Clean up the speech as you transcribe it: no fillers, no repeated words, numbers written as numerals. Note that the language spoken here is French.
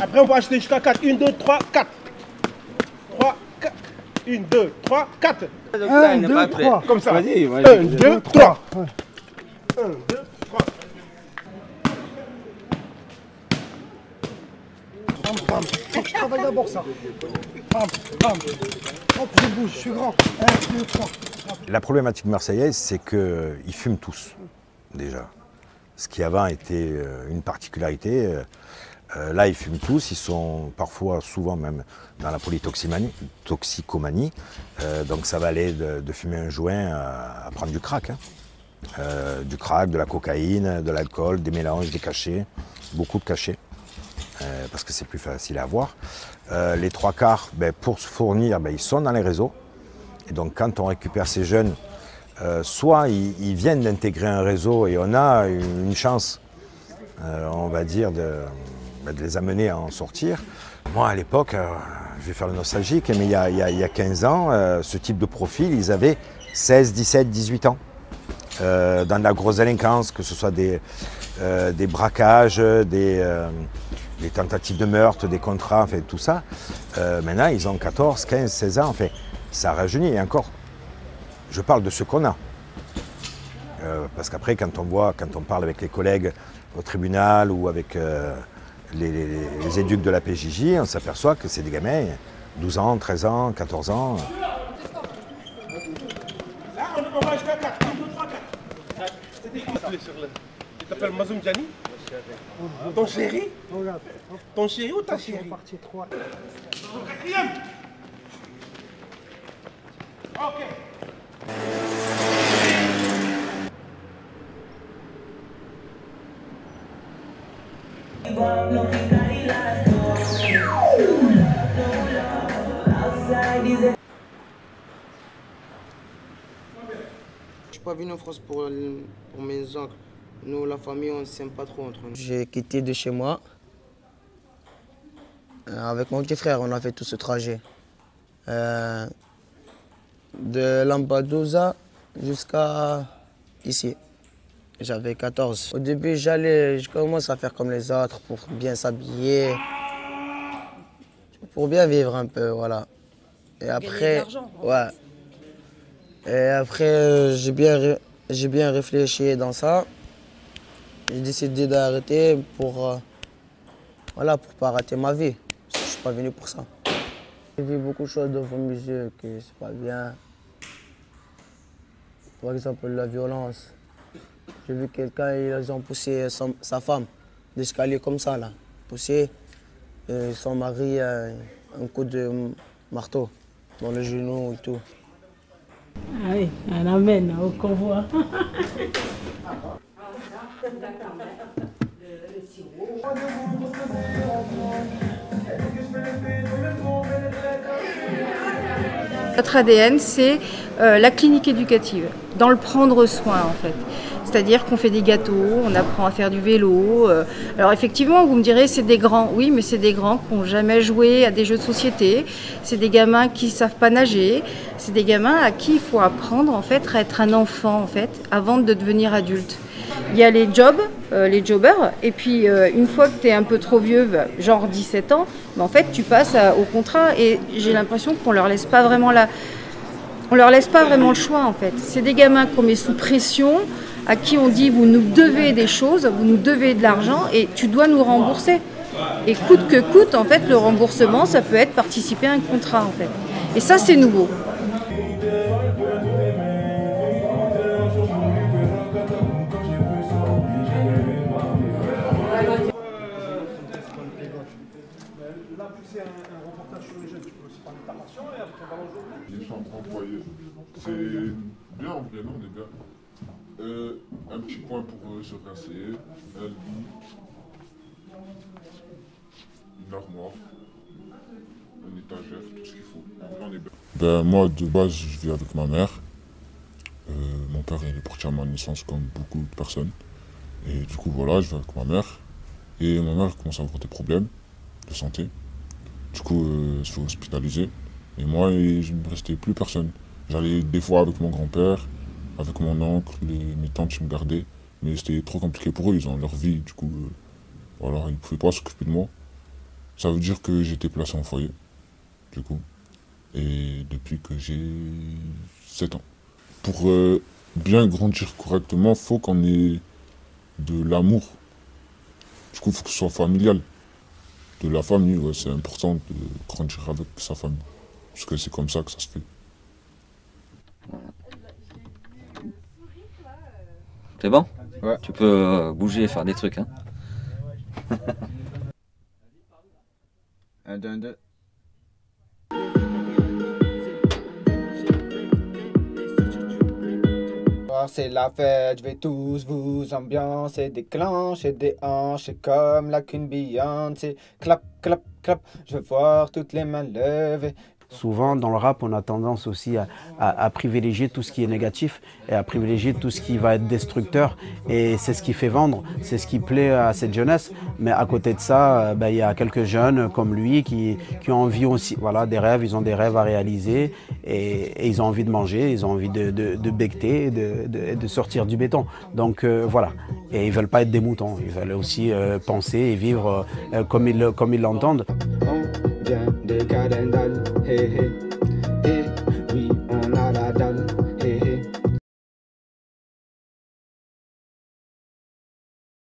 Après, on va acheter jusqu'à 4. 1, 2, 3, 4. 3, 4. 1, 2, 3, 4. 1, 2, 3. Comme ça. Vas-y, 1, 2, 3. 1, 2, 3. Bam, bam. Faut que je travaille d'abord ça. Bam, bam. Hop, je bouge, je suis grand. 1, 2, 3. La problématique marseillaise, c'est qu'ils fument tous, déjà. Ce qui avant était une particularité. Là, ils fument tous, ils sont parfois, souvent même, dans la polytoxicomanie. Donc ça va aller de fumer un joint à prendre du crack. Du crack, de la cocaïne, de l'alcool, des mélanges, des cachets, beaucoup de cachets. Parce que c'est plus facile à avoir. Les trois quarts, pour se fournir, ils sont dans les réseaux. Et donc quand on récupère ces jeunes, soit ils viennent d'intégrer un réseau et on a une chance, on va dire, de les amener à en sortir. Moi à l'époque, je vais faire le nostalgique, mais il y a 15 ans, ce type de profil, ils avaient 16, 17, 18 ans. Dans de la grosse délinquance, que ce soit des braquages, des tentatives de meurtre, des contrats, enfin tout ça. Maintenant, ils ont 14, 15, 16 ans, enfin, ça rajeunit. Et encore, je parle de ce qu'on a. Parce qu'après, quand on parle avec les collègues au tribunal ou avec les éducs de la PJJ, on s'aperçoit que c'est des gamins, 12 ans, 13 ans, 14 ans. Là, on va jusqu'à 4. 1, 2, 3, 4. Tu t'appelles Mazoum Djani? Ton chéri? Regarde. Ton chéri ou ta chérie? Partie 3. Ton quatrième. Ok. Je suis pas venu en France pour mes oncles. Nous, la famille, on ne s'aime pas trop entre nous. J'ai quitté de chez moi. Avec mon petit frère, on a fait tout ce trajet. De Lampedusa jusqu'à ici. J'avais 14. Au début, je commence à faire comme les autres pour bien s'habiller, pour bien vivre un peu, voilà. Et après, ouais. Et après, j'ai bien réfléchi dans ça. J'ai décidé d'arrêter pour pas rater ma vie. Parce que je suis pas venu pour ça. J'ai vu beaucoup de choses devant mes yeux que c'est pas bien. Par exemple, la violence. J'ai vu quelqu'un, ils ont poussé sa femme d'escalier comme ça, là. Poussé. Et son mari a un coup de marteau dans le genou et tout. Ah oui, on amène au convoi. Notre ADN, c'est la clinique éducative, dans le prendre soin en fait. C'est-à-dire qu'on fait des gâteaux, on apprend à faire du vélo. Alors effectivement, vous me direz, c'est des grands. Oui, mais c'est des grands qui n'ont jamais joué à des jeux de société. C'est des gamins qui ne savent pas nager. C'est des gamins à qui il faut apprendre en fait, à être un enfant en fait, avant de devenir adulte. Il y a les jobs, les jobbers, et puis une fois que tu es un peu trop vieux, genre 17 ans, en fait tu passes au contrat et j'ai l'impression qu'on leur laisse pas vraiment on leur laisse pas vraiment le choix en fait. C'est des gamins qu'on met sous pression, à qui on dit vous nous devez des choses, vous nous devez de l'argent et tu dois nous rembourser. Et coûte que coûte, en fait, le remboursement, ça peut être participer à un contrat en fait. Et ça c'est nouveau. Ils sont employés. C'est bien, on est bien. Un petit coin pour se rincer, un lit, une armoire, une étagère, tout ce qu'il faut. On est bien. Moi, de base, je vis avec ma mère. Mon père il est parti à ma naissance comme beaucoup de personnes. Et du coup, voilà, je vis avec ma mère. Et ma mère commence à avoir des problèmes de santé. Du coup, elle se fait hospitaliser. Et moi, je ne me restais plus personne. J'allais des fois avec mon grand-père, avec mon oncle, mes tantes, je me gardais. Mais c'était trop compliqué pour eux, ils ont leur vie. Du coup, voilà, ils ne pouvaient pas s'occuper de moi. Ça veut dire que j'ai été placé en foyer, du coup. Et depuis que j'ai 7 ans. Pour bien grandir correctement, il faut qu'on ait de l'amour. Du coup, il faut que ce soit familial. De la famille, ouais, c'est important de grandir avec sa famille. Parce que c'est comme ça que ça se fait. C'est bon? Ouais. Tu peux bouger et faire des trucs, hein. 1, 2, 1, 2. C'est la fête, je vais tous vous ambiancer, déclencher des hanches, et comme la Queen Beyoncé, clap, clap, clap, je veux voir toutes les mains levées. Souvent, dans le rap, on a tendance aussi à privilégier tout ce qui est négatif et à privilégier tout ce qui va être destructeur. Et c'est ce qui fait vendre, c'est ce qui plaît à cette jeunesse. Mais à côté de ça, il y a quelques jeunes comme lui qui ont envie aussi, voilà, des rêves, ils ont des rêves à réaliser et ils ont envie de manger, ils ont envie de becqueter, de sortir du béton. Donc voilà, et ils veulent pas être des moutons, ils veulent aussi penser et vivre comme ils l'entendent. On vient de Cadendal, hey hey.